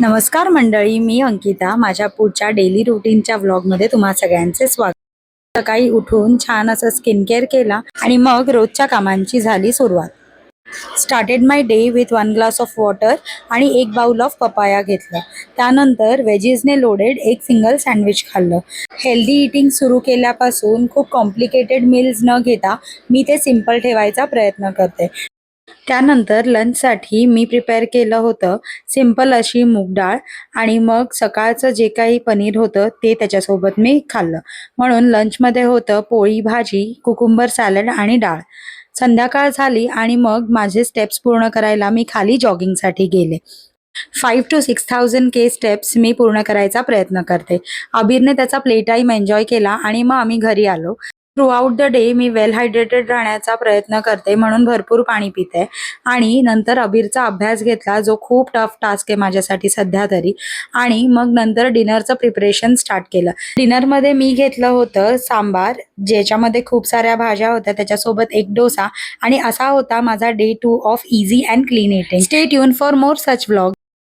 नमस्कार मंडळी, मी अंकिता. माझ्या पुढच्या डेली रुटीनच्या व्लॉगमध्ये तुम्हा सगळ्यांचे स्वागत. सकाळी उठून छान असं स्किन केअर केला आणि मग रोजच्या कामांची झाली सुरुवात. Started my day with 1 glass of water आणि 1 बाउल ऑफ पपाया घेतलं. त्यानंतर वेजीजने लोडेड एक सिंगल सँडविच खाल्लं. हेल्दी इटिंग सुरू केल्यापासून खूप कॉम्प्लिकेटेड मील्स न घेता मी ते सिम्पल ठेवायचा प्रयत्न करते. त्यानंतर लंचसाठी मी प्रिपेअर केलं होतं सिंपल अशी मूग डाळ आणि मग सकाळचं जे काही पनीर होतं ते त्याच्यासोबत मी खाल्लं. म्हणून लंचमध्ये होतं पोळी भाजी, कुकुंबर सॅलड आणि डाळ. संध्याकाळ झाली आणि मग माझे स्टेप्स पूर्ण करायला मी खाली जॉगिंगसाठी गेले. 5,000 to 6,000 के स्टेप्स मी पूर्ण करायचा प्रयत्न करते. अबीरने त्याचा प्ले टाईम एन्जॉय केला आणि मग आम्ही घरी आलो. Through out the day me well hydrated राहण्याचा प्रयत्न करते, म्हणून भरपूर पाणी पिते. आणि नंतर अबीरचा अभ्यास घेतला, जो खूप टफ टास्क आहे माझ्यासाठी सध्या तरी. आणि मग नंतर डिनरचं प्रिपरेशन स्टार्ट केलं. डिनरमध्ये मी घेतलं होतं सांबार, ज्याच्यामध्ये खूप साऱ्या भाज्या होत्या, त्याच्यासोबत एक डोसा. आणि असा होता माझा day 2 of easy and clean eating. Stay tune for more such vlog.